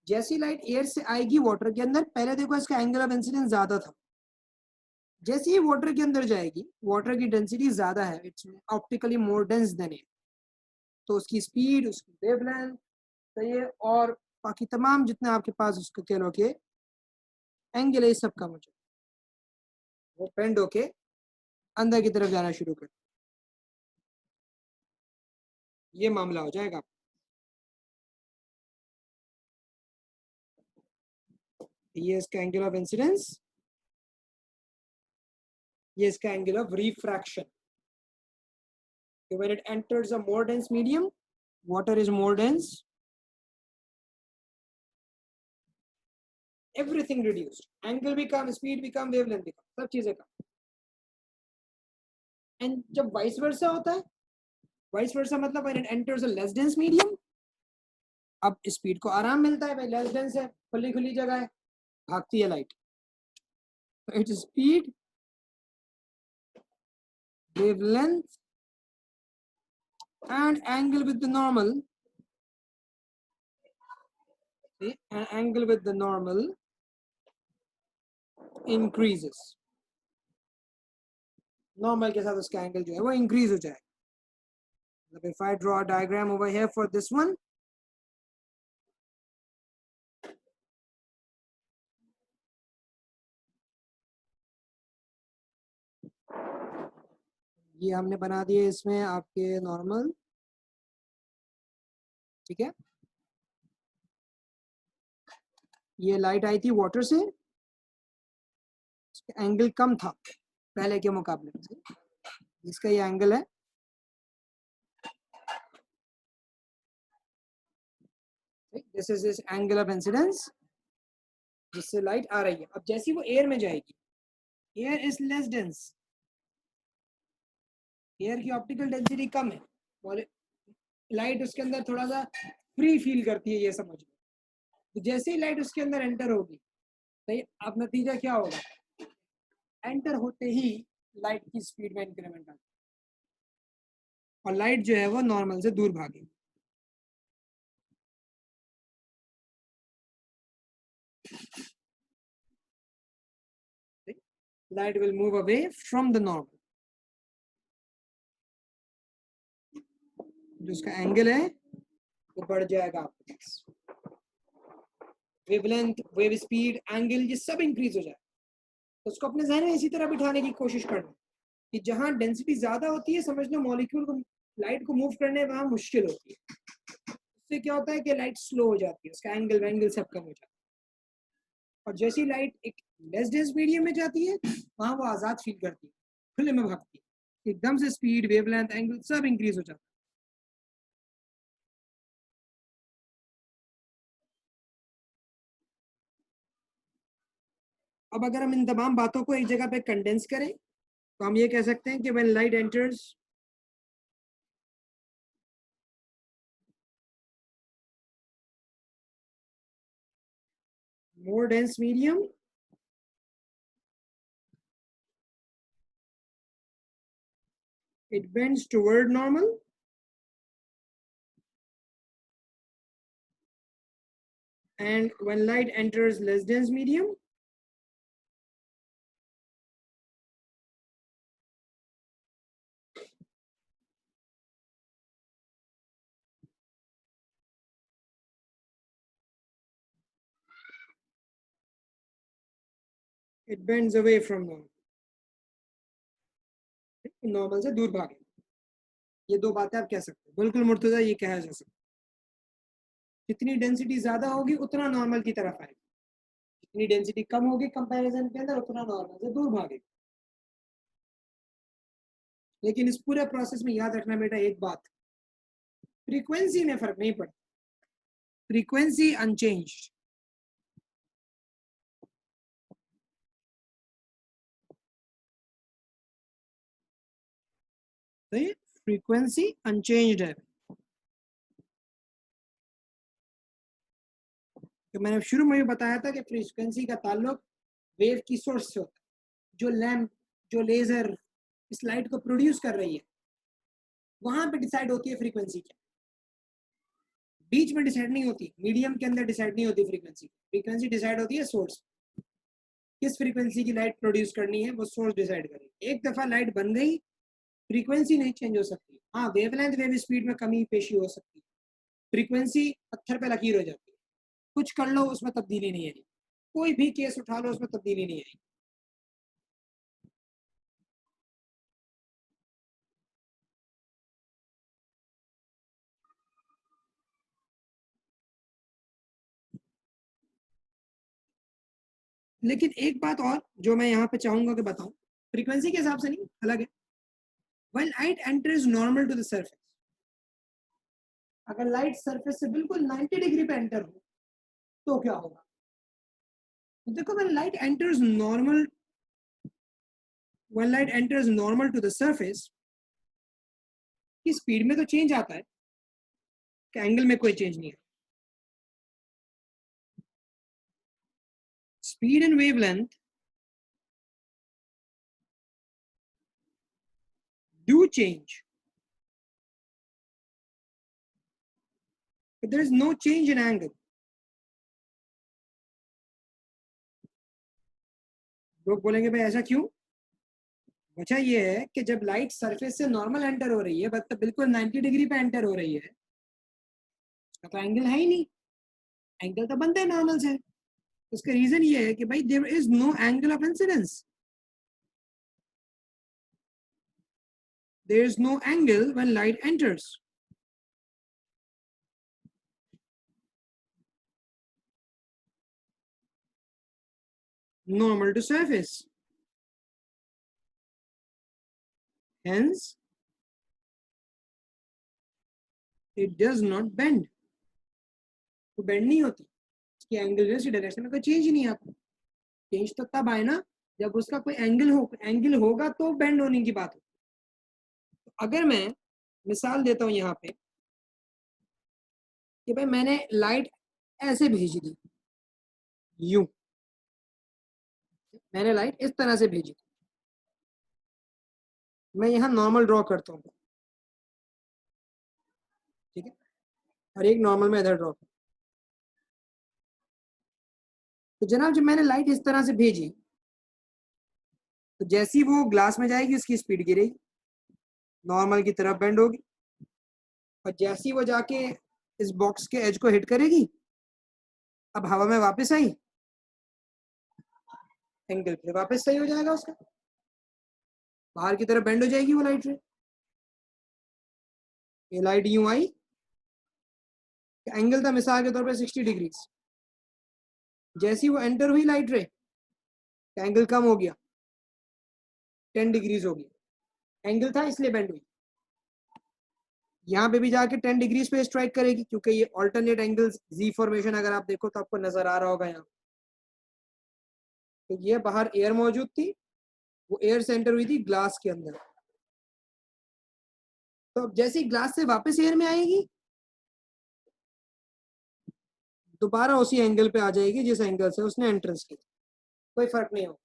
जैसी लाइट एयर से आएगी वाटर के अंदर, पहले देखो इसका एंगल ऑफ इंसिडेंस ज्यादा था। जैसे ही वाटर के अंदर जाएगी, वाटर की डेंसिटी ज्यादा है, it's optically more dense then air, तो उसकी स्पीड, उसकी वेवलेंथ, सही है, और बाकी तमाम जितने आपके पास उसके कह लो के एंगल है, सब कम हो जाए, वो बेंड होके अंदर की तरफ जाना शुरू कर, ये मामला हो जाएगा। ये इसका एंगल ऑफ इंसिडेंस, ये इसका angle of refraction. When it enters a more dense medium, water is more dense, everything reduced, angle भी कम, speed भी कम, wavelength भी कम, सब चीजें कम। एंड जब वाइस वर्सा होता है, वाइस वर्सा मतलब when it enters a less dense medium, अब स्पीड को आराम मिलता है, भाई लेस डेंस है, खुली खुली जगह है, भागती है light, its speed, wavelength and angle with the normal, see, and angle with the normal increases, normal के साथ उसका एंगल जो है वो इंक्रीज हो जाए। If I draw a diagram over here for this one, ये हमने बना दिए इसमें आपके नॉर्मल, ठीक है। ये लाइट आई थी वाटर से, एंगल कम था पहले के मुकाबले में, इसका ये एंगल है। This is this angle of incidence जिससे लाइट आ रही है। अब जैसी वो एयर में जाएगी, air is less dense, air की ऑप्टिकल डेंसिटी कम है और लाइट उसके अंदर थोड़ा सा फ्री फील करती है, ये समझ लो। तो जैसे ही लाइट उसके अंदर एंटर होगी, तो अब नतीजा क्या होगा, एंटर होते ही लाइट की स्पीड में इंक्रीमेंट आती है और लाइट जो है वो नॉर्मल से दूर भागेगी। Light will move away from the normal. जो उसका एंगल है वो बढ़ जाएगा आपके पास, वेवलेंथ, वेव स्पीड, एंगल, ये सब इंक्रीज हो जाए। तो उसको अपने जहन में इसी तरह बिठाने की कोशिश करना कि जहां डेंसिटी ज्यादा होती है, समझ लो मॉलिक्यूल को, लाइट को मूव करने वहां मुश्किल होती है। उससे क्या होता है कि लाइट स्लो हो जाती है, उसका एंगल वेंगल सब कम हो जाता है। और जैसी लाइट एक लेस डेंस मीडियम में जाती है, वहां वो आजाद फील करती है, खुले में भागती है, एकदम से स्पीड, वेवलेंथ, एंगल सब इंक्रीज हो जाता है। अब अगर हम इन तमाम बातों को एक जगह पे कंडेंस करें, तो हम ये कह सकते हैं कि when light enters more dense medium, it bends toward normal, and when light enters less dense medium, it bends away from normal. Normal से दूर भागे। ये दो बातें आप कह सकते हो, बिल्कुल मुर्तजा ये कहा जा सकता है। जितनी डेंसिटी ज्यादा होगी उतना नॉर्मल की तरफ आएगी, जितनी डेंसिटी कम होगी कंपैरिजन के अंदर उतना नॉर्मल से दूर भागेगी। लेकिन इस पूरे प्रोसेस में याद रखना बेटा एक बात, फ्रीक्वेंसी में फर्क नहीं पड़ता, फ्रीक्वेंसी अनचेंज्ड। तो ये फ्रीक्वेंसी अनचेंज्ड है। तो मैंने शुरू में भी बताया था कि फ्रीक्वेंसी का ताल्लुक वेव की सोर्स से होता है। जो लैंप, जो लेजर इस लाइट को प्रोड्यूस कर रही है, वहां पे डिसाइड होती है फ्रीक्वेंसी क्या, बीच में डिसाइड नहीं होती, मीडियम के अंदर डिसाइड नहीं होती फ्रीक्वेंसी। फ्रीक्वेंसी डिसाइड होती है सोर्स, किस फ्रीक्वेंसी की लाइट प्रोड्यूस करनी है वो सोर्स डिसाइड करेगी। एक दफा लाइट बन गई, फ्रीक्वेंसी नहीं चेंज हो सकती। हाँ, वेवलेंथ, वेव स्पीड में कमी पेशी हो सकती है, फ्रीक्वेंसी पत्थर पे लकीर हो जाती है, कुछ कर लो उसमें तब्दीली नहीं आई, कोई भी केस उठा लो उसमें तब्दीली नहीं आई। लेकिन एक बात और जो मैं यहाँ पे चाहूंगा कि बताऊं, फ्रीक्वेंसी के हिसाब से नहीं, अलग है। When light enters normal to the surface, अगर लाइट सरफेस से बिल्कुल 90 डिग्री पे एंटर हो तो क्या होगा, देखो when light enters normal, when light enters normal to the surface, की स्पीड में तो चेंज आता है, कि एंगल में कोई चेंज नहीं है। Speed and wavelength do change, but there is no change in angle. लोग बोलेंगे भाई ऐसा क्यों, वजह ये है कि जब लाइट सरफेस से नॉर्मल एंटर हो रही है, मतलब बिल्कुल 90 डिग्री पे एंटर हो रही है, उसका तो एंगल है ही नहीं, एंगल तो बनता है नॉर्मल से। उसका रीजन ये है कि भाई there is no angle of incidence. there is no angle when light enters. Normal to surface. Hence, it does not bend. तो बेंड नहीं होती, इसकी एंगल जो डायरेक्शन में कोई चेंज ही नहीं आता. चेंज तो तब आए ना जब उसका कोई एंगल होगा तो बेंड होने की बात हो. तो अगर मैं मिसाल देता हूं यहाँ पे कि भाई मैंने लाइट ऐसे भेजी दी, यूं मैंने लाइट इस तरह से भेजी, मैं यहाँ नॉर्मल ड्रॉ करता हूँ, ठीक है, और एक नॉर्मल में इधर ड्रॉ करता हूँ. तो जनाब जब मैंने लाइट इस तरह से भेजी तो जैसी वो ग्लास में जाएगी उसकी स्पीड गिरेगी, नॉर्मल की तरफ बेंड होगी, और जैसी वो जाके इस बॉक्स के एज को हिट करेगी, अब हवा में वापस आई, एंगल फिर वापस सही हो जाएगा उसका, बाहर की तरफ बेंड हो जाएगी वो लाइट रे. ये लाइट यूं आई, एंगल था मिसाल के तौर पे 60 डिग्री, जैसी वो एंटर हुई लाइट रे, एंगल कम हो गया, 10 डिग्रीज हो गया, एंगल था इसलिए बेंड हुई. यहाँ पे भी जाके 10 डिग्रीज पे स्ट्राइक करेगी क्योंकि ये ऑल्टरनेट एंगल्स जी फॉर्मेशन अगर आप देखो तो आपको नजर आ रहा होगा यहाँ. तो ये बाहर एयर मौजूद थी, वो एयर सेंटर हुई थी ग्लास के अंदर. तो अब जैसे ही ग्लास से वापस एयर में आएगी दोबारा उसी एंगल पे आ जाएगी जिस एंगल से उसने एंट्रेंस की, कोई फर्क नहीं होगा.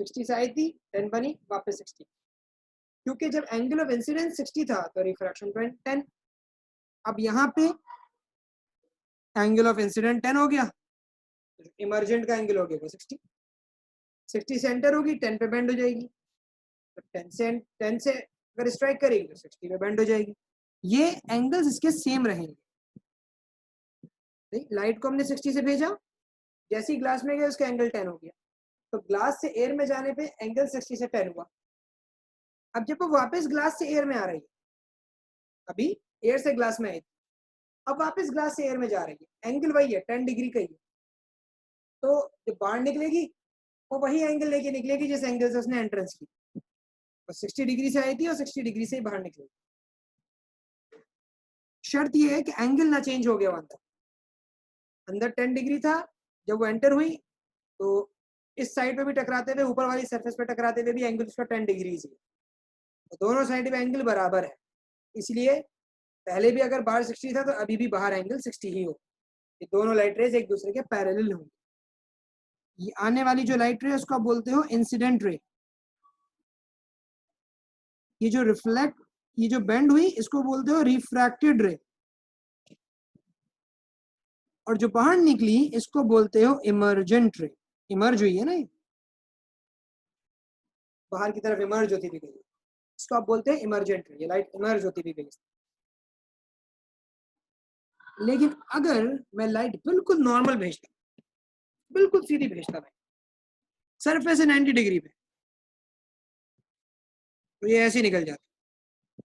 60 से आई थी, 10 बनी, वापस 60, क्योंकि जब एंगल ऑफ इंसिडेंस 60 था तो रिफ्रैक्शन 10. अब यहाँ पे एंगल ऑफ इंसिडेंट 10 हो गया, इमर्जेंट का एंगल हो गया 60. 60 से एंटर होगी, 10 पे बेंड हो जाएगी, तो 10 से अगर स्ट्राइक करेगी तो 60 पे बेंड हो जाएगी. ये एंगल्स इसके सेम रहेंगे. लाइट को हमने 60 से भेजा, जैसे ही ग्लास में गया उसका एंगल 10 हो गया, तो ग्लास से एयर में जाने पे एंगल 60 से 10 हुआ. अब जब वो वापस ग्लास से एयर में आ रही है, अभी एयर से ग्लास में आई, अब वापस ग्लास से एयर में जा रही है, एंगल वही है 10 डिग्री का ही है, तो जब बाहर निकलेगी वो वही एंगल लेके निकलेगी जिस एंगल से उसने एंट्रेंस की. तो 60 डिग्री से आई थी और 60 डिग्री से ही बाहर निकलेगी. शर्त ये है कि एंगल ना चेंज हो गया अंदर. अंदर 10 डिग्री था, जब वो एंटर हुई तो इस साइड पे भी टकराते हुए ऊपर वाली सरफेस पे टकराते हुए भी एंगल उसका 10 डिग्री है, तो दोनों साइड में एंगल बराबर है. इसलिए पहले भी अगर बाहर 60 था तो अभी भी बाहर एंगल 60 ही हो. ये दोनों लाइट रेज एक दूसरे के पैरेलल होंगे. ये आने वाली जो लाइट रे उसको आप बोलते हो इंसिडेंट रे. ये जो रिफ्लेक्ट, ये जो बेंड हुई इसको बोलते हो रिफ्रैक्टेड रे, और जो बाहर निकली इसको बोलते हो इमर्जेंट रे. इमर्ज हुई है ना, बाहर की तरफ इमर्ज होती भी गई, इसको आप बोलते हैं इमर्जेंट रे. ये लाइट इमर्ज होती भी गई. लेकिन अगर मैं लाइट बिल्कुल नॉर्मल भेजता, बिल्कुल सीधी भेजता मैं सरफेस से 90 डिग्री पे, तो ये ऐसे निकल जाता,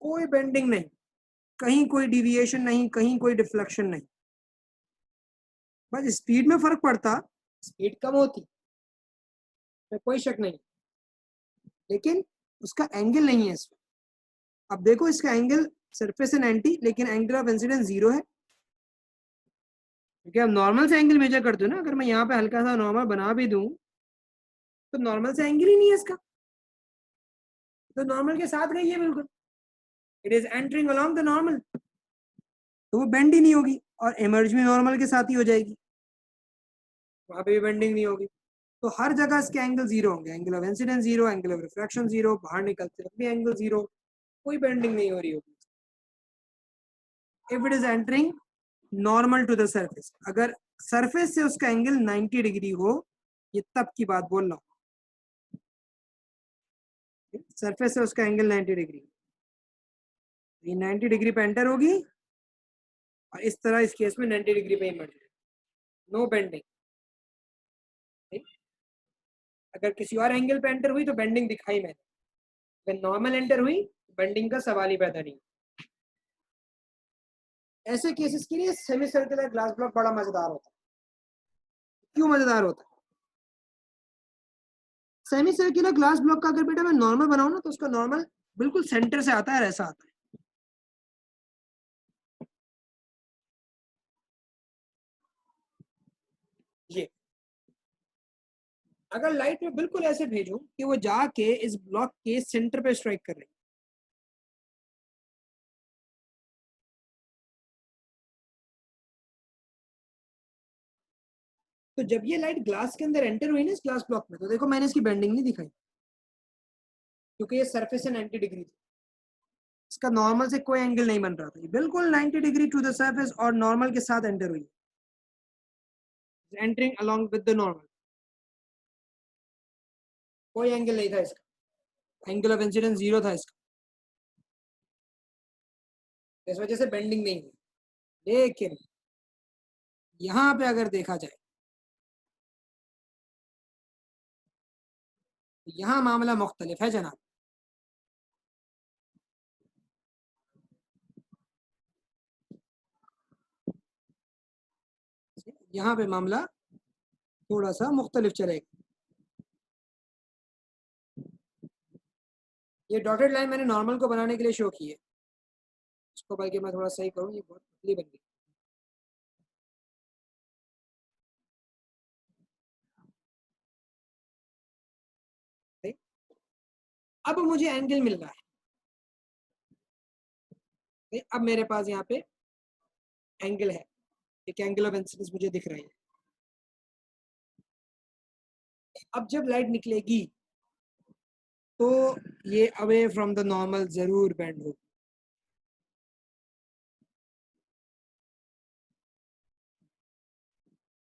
कोई बेंडिंग नहीं, कहीं कोई डिविएशन नहीं, कहीं कोई डिफ्लेक्शन नहीं. बस स्पीड में फर्क पड़ता, स्पीड कम होती, कोई शक नहीं, लेकिन उसका एंगल नहीं है इसमें. अब देखो इसका एंगल सरफेस से 90, लेकिन एंगल ऑफ इंसिडेंस 0 है, क्योंकि आप नॉर्मल से एंगल मेजर करते हो ना. अगर मैं यहाँ पे हल्का सा नॉर्मल बना भी दूं तो नॉर्मल से एंगल ही नहीं है इसका, तो नॉर्मल के साथ गई है बिल्कुल, it is entering along the normal, तो वो बेंड ही नहीं होगी, और इमर्ज भी नॉर्मल के साथ ही हो जाएगी, वहां पे भी बेंडिंग नहीं होगी. तो हर जगह इसके एंगल 0 होंगे, angle of incidence 0, angle of refraction 0, बाहर निकलते वक्त भी एंगल 0, कोई बेंडिंग नहीं हो रही होगी. If it is entering normal to the surface, अगर सरफेस से उसका एंगल 90 डिग्री हो, ये तब की बात बोल रहा हूं, सरफेस से उसका एंगल 90 डिग्री, ये 90 डिग्री पे एंटर होगी और इस तरह इस केस में 90 डिग्री पे इमर्ज, नो बेंडिंग. अगर किसी और एंगल पे एंटर हुई तो बेंडिंग दिखाई मैंने, नॉर्मल एंटर हुई, बेंडिंग का सवाल ही पैदा नहीं। ऐसे केसेस के लिए सेमी सर्कुलर ग्लास ब्लॉक बड़ा मजेदार होता है। क्यों मजेदार होता है? सेमी सर्कुलर ग्लास ब्लॉक का अगर बेटा मैं नॉर्मल बनाऊं ना, तो उसका नॉर्मल बिल्कुल सेंटर से आता है, ऐसा आता है। ये अगर लाइट में बिल्कुल ऐसे भेजूं कि वो जाके इस ब्लॉक के सेंटर पे स्ट्राइक कर रही, तो जब ये लाइट ग्लास के अंदर एंटर हुई ना इस ग्लास ब्लॉक में, तो देखो मैंने इसकी बेंडिंग नहीं दिखाई, क्योंकि ये सरफेस से 90 डिग्री थी, इसका नॉर्मल से कोई एंगल नहीं बन रहा था, ये बिल्कुल 90 डिग्री टू द सरफेस और नॉर्मल के साथ एंटर हुई, entering along with the normal, कोई एंगल नहीं था इसका, एंगल ऑफ इंसिडेंस 0 था इसका, इस वजह से बेंडिंग नहीं हुई। लेकिन यहां पे अगर देखा जाए, तो यहां मामला मुख्तलिफ है जनाब। यहाँ पे मामला थोड़ा सा मुख्तलिफ चलेगा। ये डॉटेड लाइन मैंने नॉर्मल को बनाने के लिए शो की है, इसको बल्कि मैं थोड़ा सही करूँ, ये बहुत पतली बन गई। अब मुझे एंगल मिल रहा है, अब मेरे पास यहाँ पे एंगल है, एक एंगल ऑफ इंसिडेंस मुझे दिख रही है। अब जब लाइट निकलेगी तो ये अवे फ्रॉम द नॉर्मल जरूर बेंड होगी।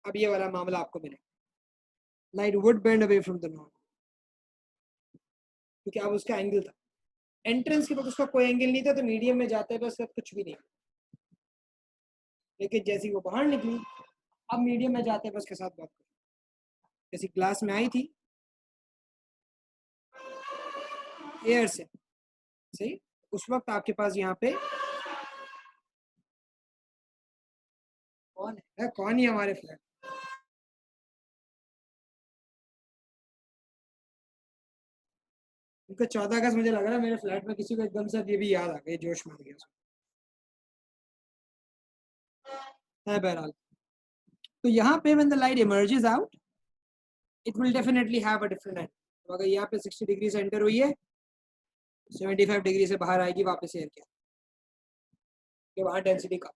अब ये वाला मामला आपको मिलेगा, light would bend away from the normal, क्योंकि अब उसका एंगल था, एंट्रेंस के वक्त उसका कोई एंगल नहीं था, तो मीडियम में जाते हैं बस कुछ भी नहीं। लेकिन जैसी वो बाहर निकली, अब मीडियम में जाते हैं बस के साथ बात करें, जैसी क्लास में आई थी एयर से, सही, उस वक्त आपके पास यहाँ पे कौन है, कौन ही हमारे फ्लैट, उनका 14 अगस्त मुझे लग रहा है मेरे फ्लैट में किसी को एकदम से ये भी याद आ गया, जोश में आ गया है। बहरहाल, तो यहाँ पे when the light emerges out, it will definitely have a different angle। तो अगर यहाँ पे 60 डिग्री से एंटर हुई है, 75 डिग्री से बाहर आएगी वापस एयर के बाहर डेंसिटी का।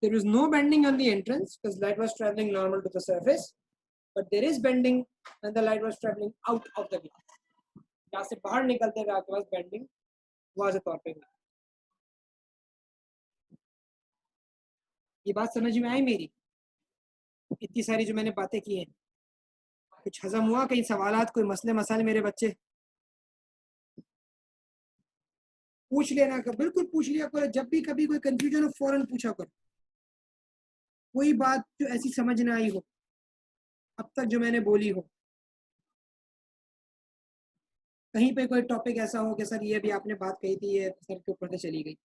There is no bending on the entrance because light was traveling normal to the surface, but there is bending when the light was traveling out of the glass। यहाँ से बाहर निकलते हुए आपके पास बेंडिंग वाज़ेह तौर पे। ये बात समझ में आई मेरी? इतनी सारी जो मैंने बातें की हैं, कुछ हजम हुआ? कई सवालात, कोई मसले मसाले मेरे बच्चे पूछ लेना, बिल्कुल पूछ लिया करो, जब भी कभी कोई कंफ्यूजन हो फौरन पूछा करो, कोई बात जो ऐसी समझ ना आई हो अब तक जो मैंने बोली हो, कहीं पे कोई टॉपिक ऐसा हो कि सर ये भी आपने बात कही थी, ये सर के ऊपर से चली गई।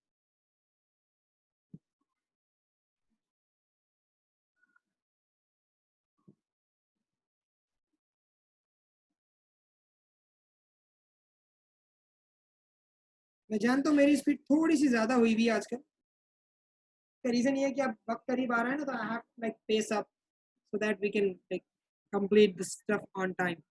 मैं जानता हूँ मेरी स्पीड थोड़ी सी ज्यादा हुई भी आजकल, का रीजन ये है कि अब वक्त करीब आ रहा है ना, तो I have like pace up so that we can like complete this stuff on time.